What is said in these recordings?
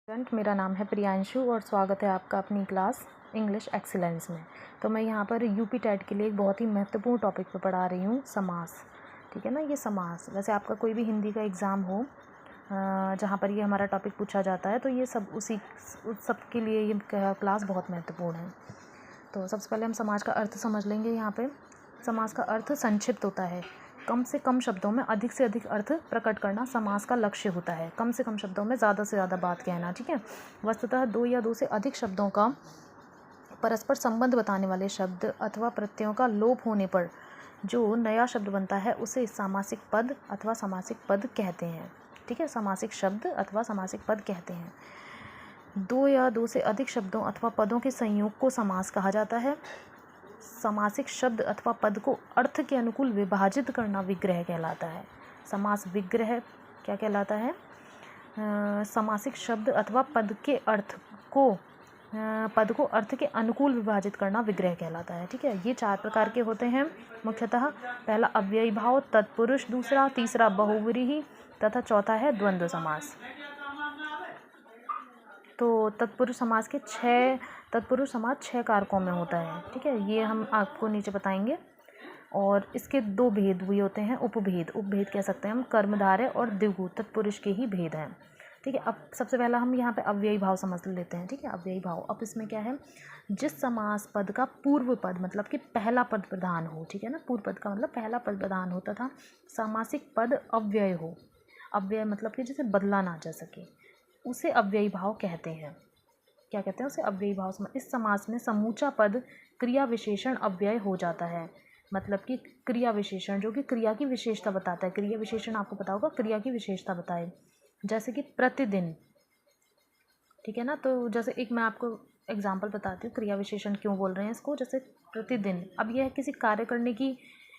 Student, मेरा नाम है प्रियांशु और स्वागत है आपका अपनी क्लास इंग्लिश एक्सीलेंस में। तो मैं यहाँ पर यूपी टेट के लिए एक बहुत ही महत्वपूर्ण टॉपिक पर पढ़ा रही हूँ, समास। ठीक है ना। ये समास, वैसे आपका कोई भी हिंदी का एग्ज़ाम हो जहाँ पर ये हमारा टॉपिक पूछा जाता है तो ये सब उस सब के लिए ये क्लास बहुत महत्वपूर्ण है। तो सबसे पहले हम समाज का अर्थ समझ लेंगे। यहाँ पर समास का अर्थ संक्षिप्त होता है। कम से कम शब्दों में अधिक से अधिक अर्थ प्रकट करना समास का लक्ष्य होता है। कम से कम शब्दों में ज़्यादा से ज़्यादा बात कहना। ठीक है। वस्तुतः दो या दो से अधिक शब्दों का परस्पर संबंध बताने वाले शब्द अथवा प्रत्ययों का लोप होने पर जो नया शब्द बनता है उसे सामासिक पद अथवा समासिक पद कहते हैं। ठीक है। समासिक शब्द अथवा समासिक पद कहते हैं। दो या दो से अधिक शब्दों अथवा पदों के संयोग को समास कहा जाता है। समासिक शब्द अथवा पद को अर्थ के अनुकूल विभाजित करना विग्रह कहलाता है। समास विग्रह क्या कहलाता है? समासिक शब्द अथवा पद को अर्थ के अनुकूल विभाजित करना विग्रह कहलाता है। ठीक है। ये चार प्रकार के होते हैं मुख्यतः। पहला अव्ययी भाव, तत्पुरुष, दूसरा, तीसरा बहुव्रीहि तथा चौथा है द्वंद्व समास। तो तत्पुरुष समास छह कारकों में होता है। ठीक है। ये हम आपको नीचे बताएंगे। और इसके दो भेद हुए होते हैं, उपभेद कह सकते हैं हम। कर्मधारय और द्विगु तत्पुरुष के ही भेद हैं। ठीक है। अब सबसे पहला हम यहाँ पे अव्ययी भाव समझ लेते हैं। ठीक है। अव्ययी भाव, अब इसमें क्या है, जिस समास पद का पूर्व पद मतलब कि पहला पद प्रधान हो। ठीक है ना। पूर्व पद का मतलब पहला पद प्रधान हो तथा सामासिक पद अव्यय हो। अव्यय मतलब कि जिसे बदला ना जा सके, उसे अव्ययी भाव कहते हैं। क्या कहते हैं उसे? अव्ययी भाव। इस समास में समूचा पद क्रिया विशेषण अव्यय हो जाता है। मतलब कि क्रिया विशेषण जो कि क्रिया की विशेषता बताता है। क्रिया विशेषण आपको पता होगा, क्रिया की विशेषता बताए। जैसे कि प्रतिदिन। ठीक है ना। तो जैसे एक मैं आपको एग्जाम्पल बताती हूँ क्रिया विशेषण क्यों बोल रहे हैं इसको। जैसे प्रतिदिन, अब यह किसी कार्य करने की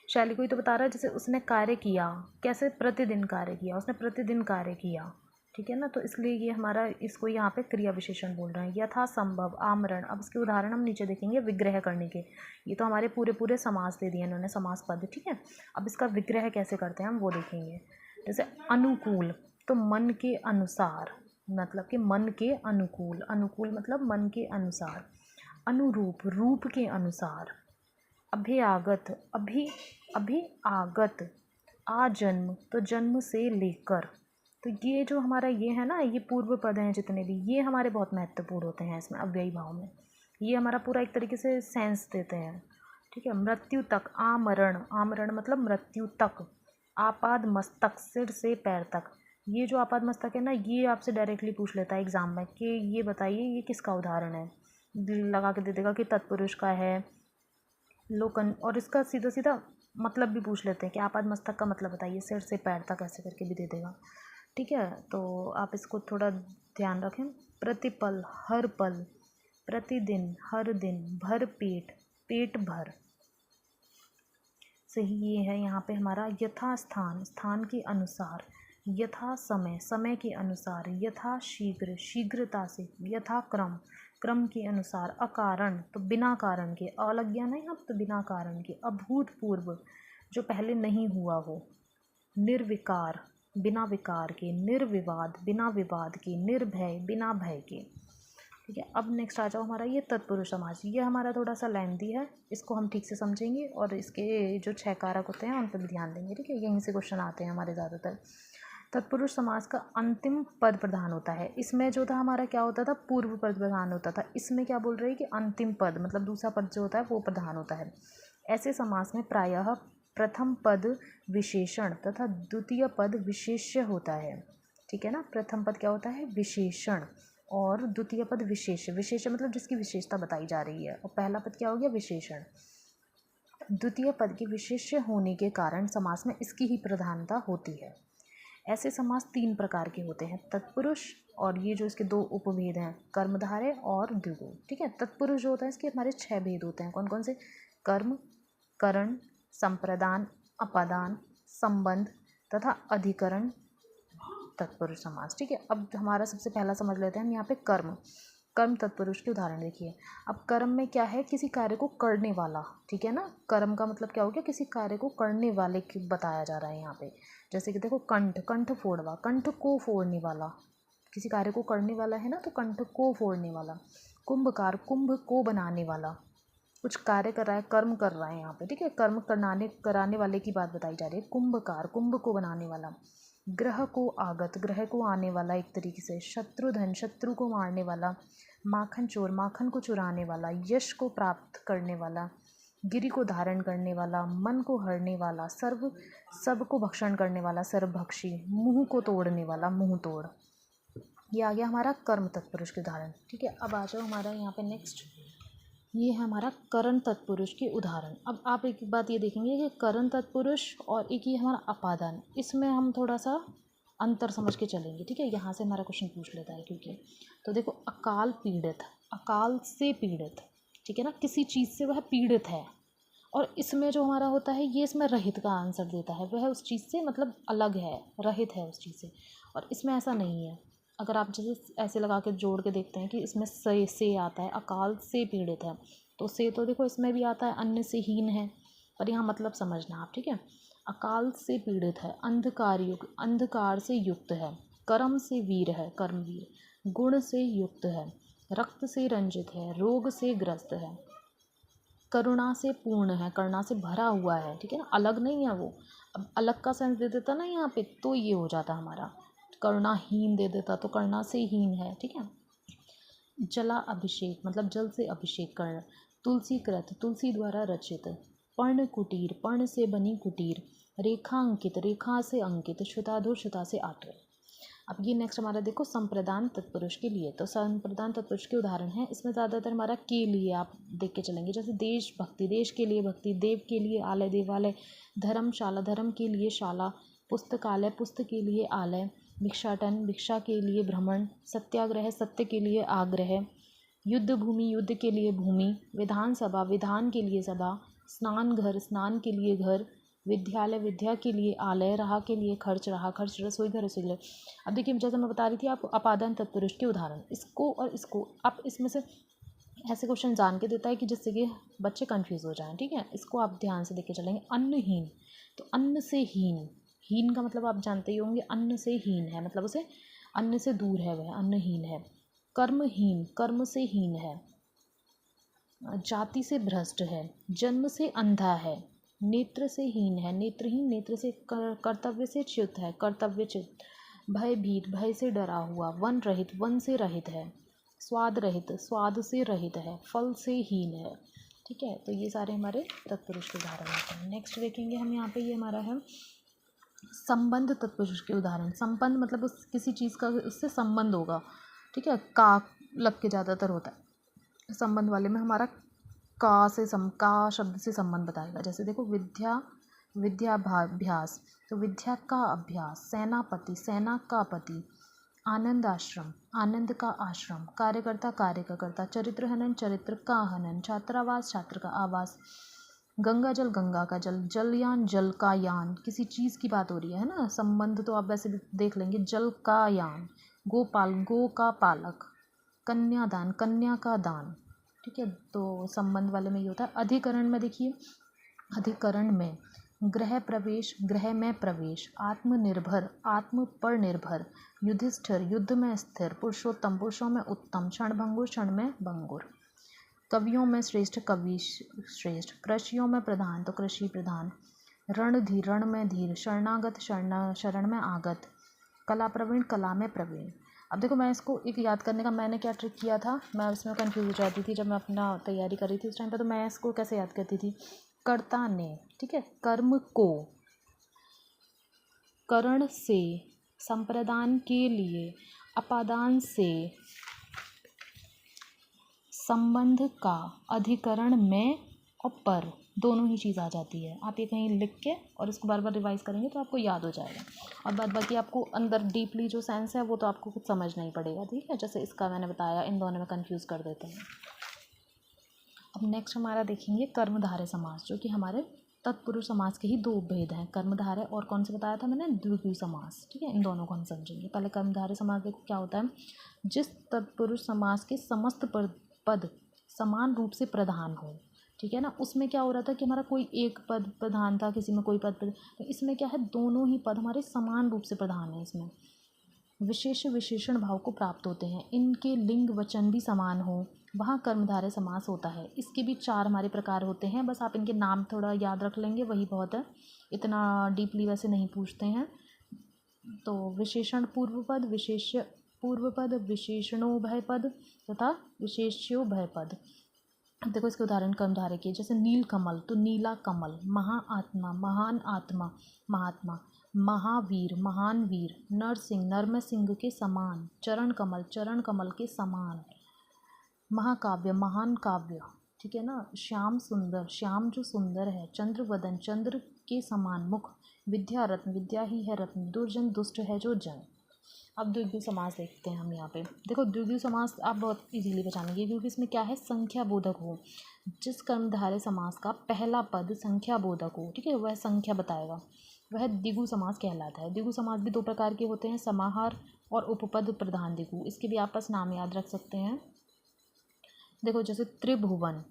शैली को ही तो बता रहा है। जैसे उसने कार्य किया, कैसे? प्रतिदिन कार्य किया, उसने प्रतिदिन कार्य किया। ठीक है ना। तो इसलिए ये हमारा इसको यहाँ पे क्रिया विशेषण बोल रहे हैं। यथा संभव, आमरण। अब इसके उदाहरण हम नीचे देखेंगे विग्रह करने के। ये तो हमारे पूरे समास दे दिए इन्होंने, समास पद। ठीक है। अब इसका विग्रह कैसे करते हैं हम वो देखेंगे। जैसे अनुकूल, तो मन के अनुसार, मतलब कि मन के अनुकूल। अनुकूल मतलब मन के अनुसार। अनुरूप, रूप के अनुसार। अभ्यागत, अभी आगत। आजन्म, तो जन्म से लेकर। तो ये जो हमारा ये है ना, ये पूर्व पद हैं जितने भी, ये हमारे बहुत महत्वपूर्ण होते हैं इसमें अव्ययी भाव में। ये हमारा पूरा एक तरीके से सेंस देते हैं। ठीक है। मृत्यु तक, आमरण। आमरण मतलब मृत्यु तक। आपाद मस्तक, सिर से पैर तक। ये जो आपाद मस्तक है ना, ये आपसे डायरेक्टली पूछ लेता है एग्जाम में कि ये बताइए ये किसका उदाहरण है। लगा के दे देगा कि तत्पुरुष का है, लोकन। और इसका सीधा सीधा मतलब भी पूछ लेते हैं कि आपाद मस्तक का मतलब बताइए, सिर से पैर तक ऐसे करके भी दे देगा। ठीक है। तो आप इसको थोड़ा ध्यान रखें। प्रतिपल, हर पल। प्रतिदिन, हर दिन। भर पेट, पेट भर। सही ये है यहाँ पे हमारा। यथा स्थान, स्थान के अनुसार। यथा समय, समय के अनुसार। यथा शीघ्र, शीघ्रता से। यथा क्रम, क्रम के अनुसार। अकारण, तो बिना कारण के। अलग ज्ञान है यहाँ तो बिना कारण के। अभूतपूर्व, जो पहले नहीं हुआ हो। निर्विकार, बिना विकार के। निर्विवाद, बिना विवाद के। निर्भय, बिना भय के। ठीक है। अब नेक्स्ट आ जाओ हमारा ये तत्पुरुष समास। ये हमारा थोड़ा सा लेंथी है, इसको हम ठीक से समझेंगे और इसके जो 6 कारक होते हैं उन पर भी ध्यान देंगे। ठीक है। यहीं से क्वेश्चन आते हैं हमारे ज़्यादातर। तत्पुरुष समास का अंतिम पद प्रधान होता है। इसमें जो था हमारा क्या होता था, पूर्व पद प्रधान होता था। इसमें क्या बोल रहे हैं कि अंतिम पद मतलब दूसरा पद जो होता है वो प्रधान होता है। ऐसे समास में प्रायः प्रथम पद विशेषण तथा द्वितीय पद विशेष्य होता है। ठीक है ना। प्रथम पद क्या होता है, विशेषण, और द्वितीय पद विशेष्य। विशेष्य मतलब जिसकी विशेषता बताई जा रही है, और पहला पद क्या हो गया, विशेषण। द्वितीय पद के विशेष्य होने के कारण समास में इसकी ही प्रधानता होती है। ऐसे समास 3 प्रकार के होते हैं, तत्पुरुष, और ये जो इसके 2 उपभेद हैं, कर्मधारय और द्विगु। ठीक है। तत्पुरुष जो होता है इसके हमारे 6 भेद होते हैं। कौन कौन से? कर्म, करण, संप्रदान, अपादान, संबंध तथा अधिकरण तत्पुरुष समास। ठीक है। अब हमारा सबसे पहला समझ लेते हैं हम यहाँ पे कर्म। कर्म तत्पुरुष के उदाहरण देखिए। अब कर्म में क्या है, किसी कार्य को करने वाला। ठीक है ना। कर्म का मतलब क्या हो गया, किसी कार्य को करने वाले की बताया जा रहा है यहाँ पे। जैसे कि देखो कंठ, कंठ फोड़वा, कंठ को फोड़ने वाला। किसी कार्य को करने वाला है ना, तो कंठ को फोड़ने वाला। कुंभकार, कुंभ को बनाने वाला, कुछ कार्य कर रहा है, कर्म कर रहा है यहाँ पे, ठीक है, कर्म कराने वाले की बात बताई जा रही है। कुंभकार, कुंभ को बनाने वाला। ग्रह को आगत, ग्रह को आने वाला एक तरीके से। शत्रुधन, शत्रु को मारने वाला। माखन चोर, माखन को चुराने वाला। यश को प्राप्त करने वाला। गिरि को धारण करने वाला। मन को हरने वाला। सर्व, सब को भक्षण करने वाला, सर्वभक्षी। मुंह को तोड़ने वाला, मुंह तोड़। ये आ गया हमारा कर्म तत्पुरुष के उदाहरण, ठीक है। अब आ जाओ हमारा यहाँ पे नेक्स्ट, ये है हमारा करण तत्पुरुष के उदाहरण। अब आप एक बात ये देखेंगे कि करण तत्पुरुष और एक ये हमारा अपादान, इसमें हम थोड़ा सा अंतर समझ के चलेंगे, ठीक है। यहाँ से हमारा क्वेश्चन पूछ लेता है क्योंकि, तो देखो, अकाल पीड़ित, अकाल से पीड़ित, ठीक है ना, किसी चीज़ से वह पीड़ित है। और इसमें जो हमारा होता है, ये इसमें रहित का आंसर देता है, वह उस चीज़ से मतलब अलग है, रहित है उस चीज़ से। और इसमें ऐसा नहीं है। अगर आप जैसे ऐसे लगा के जोड़ के देखते हैं कि इसमें से आता है, अकाल से पीड़ित है, तो से तो देखो इसमें भी आता है, अन्न से हीन है, पर यहाँ मतलब समझना आप, ठीक है। अकाल से पीड़ित है, अंधकार युक्त, अंधकार से युक्त है। कर्म से वीर है, कर्मवीर। गुण से युक्त है, रक्त से रंजित है, रोग से ग्रस्त है। करुणा से पूर्ण है, करुणा से भरा हुआ है, ठीक है ना, अलग नहीं है वो। अब अलग का सेंस दे देता ना यहाँ पे, तो ये हो जाता हमारा, करुणाहीन दे देता तो करुणा से हीन है, ठीक है। जला अभिषेक मतलब जल से अभिषेक करना। तुलसी कृत, तुलसी द्वारा रचित। पर्ण कुटीर, पर्ण से बनी कुटीर। रेखांकित, रेखा से अंकित। श्रुताधुर, श्रुता से आठ। अब ये नेक्स्ट हमारा देखो संप्रदान तत्पुरुष के लिए, तो संप्रदान तत्पुरुष के उदाहरण है। इसमें ज़्यादातर हमारा के लिए आप देख के चलेंगे, जैसे देश भक्ति, देश के लिए भक्ति। देव के लिए आलय, देवालय। धर्मशाला, धर्म के लिए शाला। पुस्तकालय, पुस्तक के लिए आलय। भिक्षाटन, भिक्षा के लिए भ्रमण। सत्याग्रह, सत्य के लिए आग्रह। युद्ध भूमि, युद्ध के लिए भूमि। विधानसभा, विधान के लिए सभा। स्नान घर, स्नान के लिए घर। विद्यालय, विद्या के लिए आलय। रहा के लिए खर्च, रहा खर्च। रसोई घर, रसोई घर। अब देखिए, जैसे मैं बता रही थी आपको अपादान तत्पुरुष के उदाहरण, इसको और इसको आप इसमें से ऐसे क्वेश्चन जान के देता है कि जिससे कि बच्चे कंफ्यूज हो जाएं, ठीक है। इसको आप ध्यान से देख के चलेंगे। अन्नहीन, तो अन्न से हीन, हीन का मतलब आप जानते ही होंगे, अन्न से हीन है मतलब उसे अन्न से दूर है, वह अन्नहीन है। कर्महीन, कर्म से हीन है। जाति से भ्रष्ट है। जन्म से अंधा है। नेत्र से हीन है, नेत्रहीन, नेत्र से कर्तव्य से च्युत है, कर्तव्यच्युत। भयभीत, भय से डरा हुआ। वन रहित, वन से रहित है। स्वाद रहित, स्वाद से रहित है। फल से हीन है, ठीक है। तो ये सारे हमारे तत्पुरुष के उदाहरण होते हैं। नेक्स्ट देखेंगे हम यहाँ पे, ये हमारा है संबंध तत्पुरुष के उदाहरण। संबंध मतलब उस किसी चीज़ का उससे संबंध होगा, ठीक है। का लग के ज़्यादातर होता है संबंध वाले में, हमारा का शब्द से संबंध बताएगा। जैसे देखो, विद्या, विद्याभ्यास, तो विद्या का अभ्यास। सेनापति, सेना का पति। आनंद आश्रम, आनंद का आश्रम। कार्यकर्ता, कार्य का कर्ता। चरित्र हनन, चरित्र का हनन। छात्रावास, छात्र का आवास। गंगा जल, गंगा का जल। जलयान, जल का यान, किसी चीज़ की बात हो रही है ना। संबंध तो आप वैसे भी देख लेंगे, जल का यान। गोपाल, गो का पालक। कन्यादान, कन्या का दान, ठीक है। तो संबंध वाले में ये होता है। अधिकरण में देखिए, अधिकरण में गृह प्रवेश, गृह में प्रवेश। आत्मनिर्भर, आत्म पर निर्भर। युधिष्ठिर, युद्ध में स्थिर। पुरुषोत्तम, पुरुषों में उत्तम। क्षणभंगुर, क्षण में भंगुर। कवियों में श्रेष्ठ, कवि श्रेष्ठ। कृषियों में प्रधान, तो कृषि प्रधान। रणधीर, रण में धीर। शरणागत, शरण में आगत। कला प्रवीण, कला में प्रवीण। अब देखो, मैं इसको एक याद करने का मैंने क्या ट्रिक किया था, मैं उसमें कंफ्यूज हो जाती थी जब मैं अपना तैयारी कर रही थी उस टाइम पर। तो मैं इसको कैसे याद करती थी, कर्ता ने, ठीक है, कर्म को, करण से, संप्रदान के लिए, अपादान से, संबंध का, अधिकरण में और पर, दोनों ही चीज़ आ जाती है। आप ये कहीं लिख के और इसको बार बार रिवाइज करेंगे तो आपको याद हो जाएगा। और बाद बाकी आपको अंदर डीपली जो सेंस है वो तो आपको कुछ समझना ही पड़ेगा, ठीक है। जैसे इसका मैंने बताया, इन दोनों में कंफ्यूज कर देते हैं। अब नेक्स्ट हमारा देखेंगे कर्मधारय समास, जो कि हमारे तत्पुरुष समास के ही दो भेद हैं। कर्मधारय और कौन से बताया था मैंने, द्विगु समास, ठीक है। इन दोनों को हम समझेंगे। पहले कर्मधारय समास देखो क्या होता है। जिस तत्पुरुष समास के समस्त पद समान रूप से प्रधान हो, ठीक है ना। उसमें क्या हो रहा था कि हमारा कोई एक पद प्रधान था, किसी में कोई पद, तो इसमें क्या है, दोनों ही पद हमारे समान रूप से प्रधान है इसमें। विशेष विशेषण भाव को प्राप्त होते हैं, इनके लिंग वचन भी समान हो, वहाँ कर्मधारय समास होता है। इसके भी 4 हमारे प्रकार होते हैं, बस आप इनके नाम थोड़ा याद रख लेंगे वही बहुत है, इतना डीपली वैसे नहीं पूछते हैं। तो विशेषण पूर्व पद, विशेष पूर्व पद, विशेषणोभय पद तथा विशेष्योभय पद। देखो इसके उदाहरण कर्मधारय के, जैसे नील कमल तो नीला कमल, महाआत्मा महान आत्मा महात्मा, महावीर महान वीर, नरसिंह नरम सिंह के समान, चरण कमल के समान, महाकाव्य महान काव्य, ठीक है ना, श्याम सुंदर श्याम जो सुंदर है, चंद्रवदन चंद्र के समान मुख, विद्या रत्न विद्या ही है रत्न, दुर्जन दुष्ट है जो जन। अब द्विगु समास देखते हैं हम यहाँ पे। देखो द्विगु समास आप बहुत इजीली पहचानेंगे क्योंकि इसमें क्या है, संख्या बोधक हो। जिस कर्मधारय समास का पहला पद संख्या बोधक हो, ठीक है, वह संख्या बताएगा, वह द्विगु समास कहलाता है। द्विगु समास भी 2 प्रकार के होते हैं, समाहार और उपपद प्रधान द्विगु। इसके भी आपस नाम याद रख सकते हैं। देखो जैसे त्रिभुवन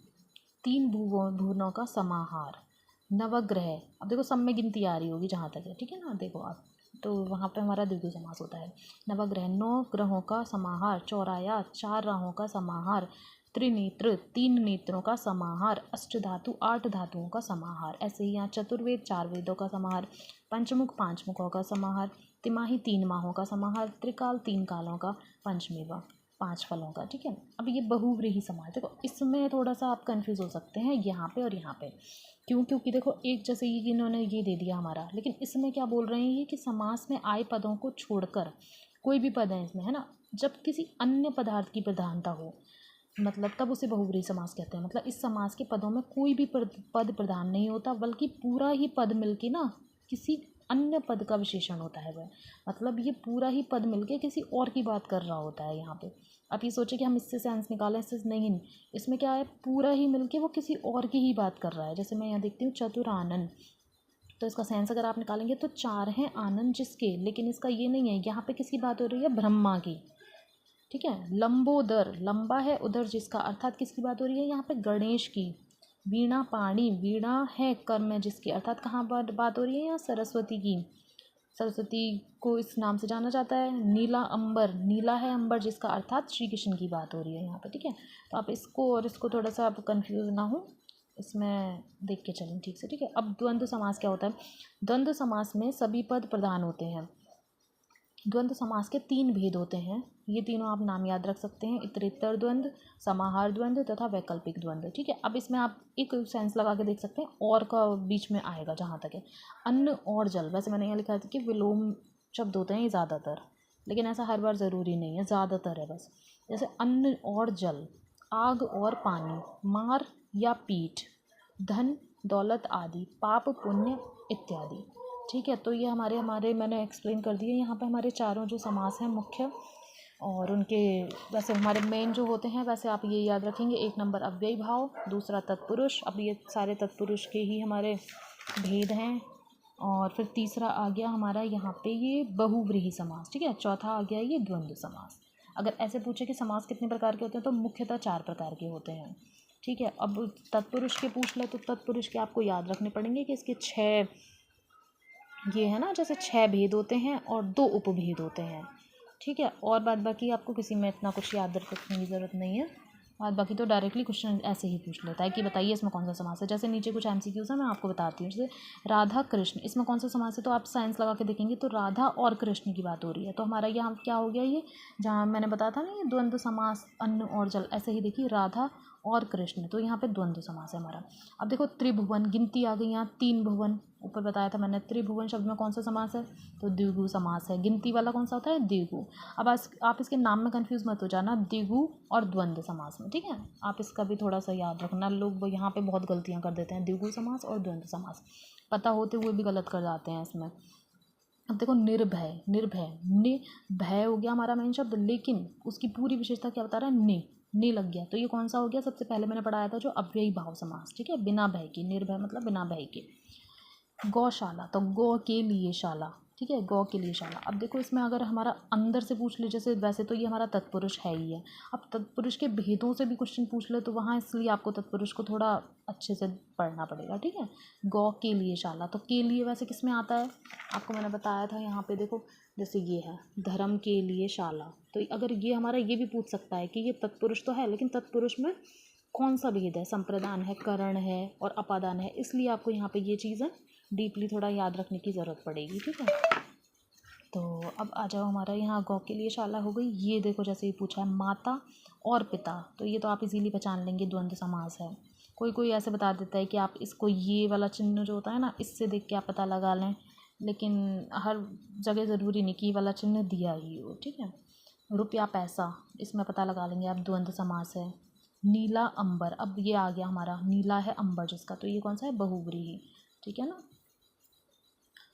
3 भुवनों का समाहार, नवग्रह, अब देखो सब में गिनती आ रही होगी जहाँ तक है, ठीक है ना, देखो आप तो वहाँ पे हमारा द्विगु समास होता है। नवग्रह 9 ग्रहों का समाहार, चौराया 4 राहों का समाहार, त्रिनेत्र 3 नेत्रों का समाहार, अष्टधातु 8 धातुओं का समाहार। ऐसे ही यहाँ चतुर्वेद 4 वेदों का समाहार, पंचमुख 5 मुखों का समाहार, तिमाही 3 माहों का समाहार, त्रिकाल 3 कालों का, पंचमेवा 5 फलों का, ठीक है। अब ये बहुव्रीहि समास, देखो इसमें थोड़ा सा आप कंफ्यूज हो सकते हैं यहाँ पे और यहाँ पे, क्यों, क्योंकि देखो एक जैसे ये इन्होंने ये दे दिया हमारा, लेकिन इसमें क्या बोल रहे हैं ये कि समास में आए पदों को छोड़कर कोई भी पद है इसमें, है ना, जब किसी अन्य पदार्थ की प्रधानता हो, मतलब तब उसे बहुव्रीहि समास कहते हैं। मतलब इस समास के पदों में कोई भी पद प्रधान नहीं होता, बल्कि पूरा ही पद मिलके ना किसी अन्य पद का विशेषण होता है वह, मतलब ये पूरा ही पद मिलके किसी और की बात कर रहा होता है यहाँ पे। आप ये सोचे कि हम इससे सेंस निकालें, इससे नहीं, इसमें क्या है, पूरा ही मिलके वो किसी और की ही बात कर रहा है। जैसे मैं यहाँ देखती हूँ चतुरानन, तो इसका सेंस अगर आप निकालेंगे तो 4 हैं आनंद जिसके, लेकिन इसका ये नहीं है, यहाँ पे किसकी बात हो रही है, ब्रह्मा की, ठीक है। लंबोदर लंबा है उधर जिसका, अर्थात किसकी बात हो रही है यहाँ पे, गणेश की। वीणा पाणी वीणा है कर्म में जिसकी, अर्थात कहाँ बात हो रही है यहाँ, सरस्वती की, सरस्वती को इस नाम से जाना जाता है। नीला अंबर नीला है अंबर जिसका, अर्थात श्री कृष्ण की बात हो रही है यहाँ पे, ठीक है। तो आप इसको और इसको थोड़ा सा आप कंफ्यूज ना हो, इसमें देख के चलें ठीक से, ठीक है। अब द्वंद्व समास क्या होता है, द्वंद्व समास में सभी पद प्रधान होते हैं। द्वंद्व समास के 3 भेद होते हैं, ये तीनों आप नाम याद रख सकते हैं, इतरेत्तर द्वंद्व, समाहार द्वंद्व तथा वैकल्पिक द्वंद्व, ठीक है। अब इसमें आप एक सेंस लगा के देख सकते हैं, और का बीच में आएगा जहाँ तक है। अन्न और जल, वैसे मैंने यहाँ लिखा था कि विलोम शब्द होते हैं ये ज़्यादातर, लेकिन ऐसा हर बार ज़रूरी नहीं है, ज़्यादातर है बस। जैसे अन्न और जल, आग और पानी, मार या पीठ, धन दौलत आदि, पाप पुण्य इत्यादि, ठीक है। तो ये हमारे मैंने एक्सप्लेन कर दिए। यहाँ पे हमारे चारों जो समास हैं मुख्य, और उनके वैसे हमारे मेन जो होते हैं, वैसे आप ये याद रखेंगे, 1 नंबर अव्ययी भाव, दूसरा तत्पुरुष, अब ये सारे तत्पुरुष के ही हमारे भेद हैं, और फिर तीसरा आ गया हमारा यहाँ पे ये बहुव्रीहि समास, ठीक है। चौथा आ गया ये द्वंद्व समास। अगर ऐसे पूछे कि समास कितने प्रकार के होते हैं तो मुख्यतः 4 प्रकार के होते हैं, ठीक है। अब तत्पुरुष के पूछ ले तो तत्पुरुष के आपको याद रखने पड़ेंगे कि इसके 6 ये है ना, जैसे 6 भेद होते हैं और 2 उपभेद होते हैं, ठीक है। और बाद बाकी आपको किसी में इतना कुछ याद रखने की ज़रूरत नहीं है, बाद बाकी तो डायरेक्टली क्वेश्चन ऐसे ही पूछ लेता है कि बताइए इसमें कौन सा समास है। जैसे नीचे कुछ MCQs है, मैं आपको बताती हूँ। जैसे राधा कृष्ण, इसमें कौन सा समास है, तो आप साइंस लगा के देखेंगे तो राधा और कृष्ण की बात हो रही है, तो हमारा यहाँ क्या हो गया, ये जहाँ मैंने बताया था ना ये द्वंद्व समास अन्न और जल, ऐसे ही देखिए राधा और कृष्ण, तो यहाँ पे द्वंद्व समास है हमारा। अब देखो त्रिभुवन, गिनती आ गई यहाँ, 3 भुवन ऊपर बताया था मैंने। त्रिभुवन शब्द में कौन सा समास है, तो द्विगु समास है। गिनती वाला कौन सा होता है, द्विगु। अब आप इसके नाम में कंफ्यूज मत हो जाना, द्विगु और द्वंद्व समास में, ठीक है। आप इसका भी थोड़ा सा याद रखना, लोग यहाँ पे बहुत गलतियाँ कर देते हैं, द्विगु समास और द्वंद्व समास पता होते हुए भी गलत कर जाते हैं इसमें। अब देखो निर्भय, भय हो गया हमारा मेन शब्द, लेकिन उसकी पूरी विशेषता क्या बता रहा है, ने लग गया, तो ये कौन सा हो गया, सबसे पहले मैंने पढ़ाया था जो अव्ययी भाव समास, ठीक है, बिना भय के, निर्भय मतलब बिना भय के। गौशाला, तो गौ के लिए शाला, ठीक है, गौ के लिए शाला। अब देखो इसमें अगर हमारा अंदर से पूछ ले, जैसे वैसे तो ये हमारा तत्पुरुष है ही है, अब तत्पुरुष के भेदों से भी क्वेश्चन पूछ ले तो वहाँ इसलिए आपको तत्पुरुष को थोड़ा अच्छे से पढ़ना पड़ेगा, ठीक है। गौ के लिए शाला, तो के लिए वैसे किस में आता है, आपको मैंने बताया था यहाँ पे देखो जैसे ये है धर्म के लिए शाला, तो अगर ये हमारा ये भी पूछ सकता है कि ये तत्पुरुष तो है लेकिन तत्पुरुष में कौन सा भेद है, संप्रदान है, करण है और अपादान है, इसलिए आपको यहाँ पे ये चीज़ें डीपली थोड़ा याद रखने की ज़रूरत पड़ेगी। ठीक है, तो अब आ जाओ हमारा यहाँ गौ के लिए शाला हो गई। ये देखो जैसे ही पूछा है माता और पिता, तो ये तो आप इजीली पहचान लेंगे द्वंद्व समास है। कोई कोई ऐसे बता देता है कि आप इसको ये वाला चिन्ह जो होता है ना, इससे देख के आप पता लगा लें, लेकिन हर जगह ज़रूरी नहीं कि ये वाला चिन्ह दिया ही हो। ठीक है, रुपया पैसा, इसमें पता लगा लेंगे आप द्वंद्व समास है। नीला अंबर, अब ये आ गया हमारा नीला है अंबर जिसका, तो ये कौन सा है, बहुव्रीहि। ठीक है ना।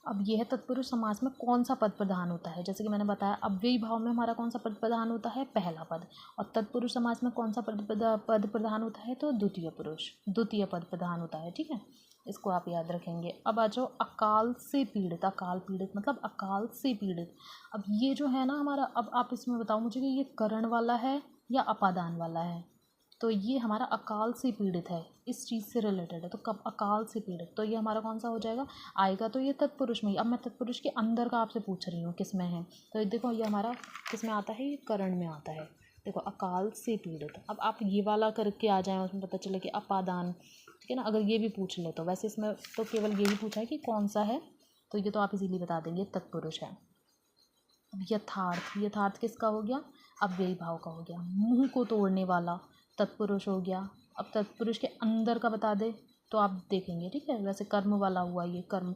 अब ये है तत्पुरुष समास में कौन सा पद प्रधान होता है, जैसे कि मैंने बताया अव्ययी भाव में हमारा कौन सा पद प्रधान होता है, पहला पद। और तत्पुरुष समास में कौन सा पद प्रधान होता है, तो द्वितीय पद प्रधान होता है। ठीक है, इसको आप याद रखेंगे। अब आ जाओ अकाल से पीड़ित। अकाल पीड़ित मतलब अकाल से पीड़ित। अब ये जो है ना हमारा, अब आप इसमें बताओ मुझे कि ये करण वाला है या अपादान वाला है। तो ये हमारा अकाल से पीड़ित है, इस चीज़ से रिलेटेड है, तो कब अकाल से पीड़ित, तो ये हमारा कौन सा हो जाएगा, आएगा तो ये तत्पुरुष में ही। अब मैं तत्पुरुष के अंदर का आपसे पूछ रही हूँ किस में है, तो ये देखो ये हमारा किस में आता है, ये करण में आता है। देखो अकाल से पीड़ित। अब आप ये वाला करके आ जाएँ, उसमें पता चले कि अपादान। ठीक है ना, अगर ये भी पूछ ले तो वैसे इसमें तो केवल यही पूछा है कि कौन सा है, तो ये तो आप इजीली बता देंगे तत्पुरुष है। अब यथार्थ किसका हो गया, अव्ययी भाव का हो गया। मुंह को तोड़ने वाला तत्पुरुष हो गया। अब तत्पुरुष के अंदर का बता दे तो आप देखेंगे। ठीक है, वैसे कर्म वाला हुआ, ये कर्म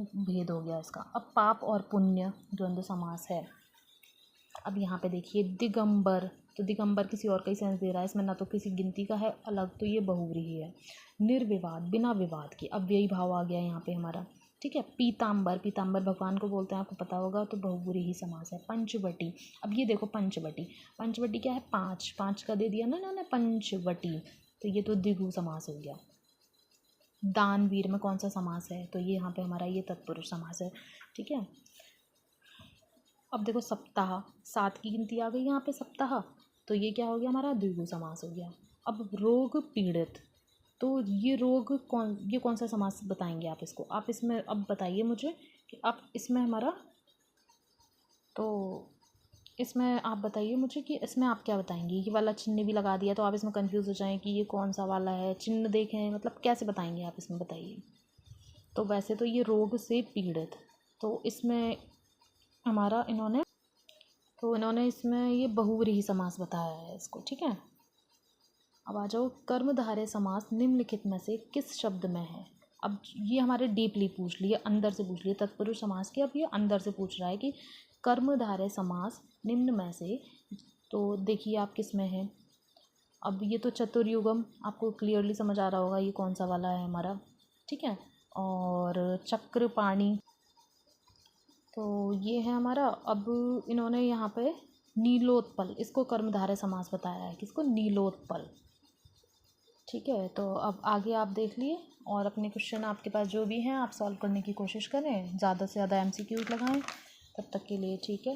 भेद हो गया इसका। अब पाप और पुण्य द्वंद्व समास है। अब यहाँ पे देखिए दिगंबर, तो दिगंबर किसी और का ही सेंस दे रहा है, इसमें ना तो किसी गिनती का है अलग, तो ये बहुव्रीहि है। निर्विवाद, बिना विवाद के, अव्ययी भाव आ गया यहाँ पे हमारा। ठीक है, पीताम्बर भगवान को बोलते हैं, आपको पता होगा, तो बहुव्रीहि समास है। पंचवटी, अब ये देखो पंचवटी क्या है, पाँच का दे दिया ना इन्होंने, पंचवटी, तो ये तो द्विगु समास हो गया। दानवीर में कौन सा समास है, तो ये यहाँ पे हमारा ये तत्पुरुष समास है। ठीक है, अब देखो सप्ताह, 7 की गिनती आ गई यहाँ पे सप्ताह, तो ये क्या हो गया हमारा, द्विगु समास हो गया। अब रोग पीड़ित, तो ये कौन सा समास बताएंगे आप इसको, आप इसमें अब बताइए मुझे कि आप इसमें हमारा, तो इसमें आप बताइए मुझे कि इसमें आप क्या बताएंगे। ये वाला चिन्ह भी लगा दिया तो आप इसमें कंफ्यूज हो जाएं कि ये कौन सा वाला है, चिन्ह देखें, मतलब कैसे बताएंगे आप इसमें, बताइए। तो वैसे तो ये रोग से पीड़ित, तो इसमें हमारा इन्होंने इसमें ये बहुव्रीहि समास बताया है इसको। ठीक है, अब आ जाओ कर्मधारय समास निम्नलिखित में से किस शब्द में है। अब ये हमारे डीपली पूछ लिए, अंदर से पूछ लिए तत्पुरुष समास की, अब ये अंदर से पूछ रहा है कि कर्मधारय समास निम्न में से, तो देखिए आप किस में है। अब ये तो चतुर्युगम आपको क्लियरली समझ आ रहा होगा ये कौन सा वाला है हमारा। ठीक है, और चक्रपाणी, तो ये है हमारा। अब इन्होंने यहाँ पे नीलोत्पल, इसको कर्मधारय समास बताया है, किसको, नीलोत्पल। ठीक है, तो अब आगे आप देख लिए और अपने क्वेश्चन आपके पास जो भी हैं आप सॉल्व करने की कोशिश करें, ज़्यादा से ज़्यादा MCQs लगाएं। तब तक के लिए ठीक है।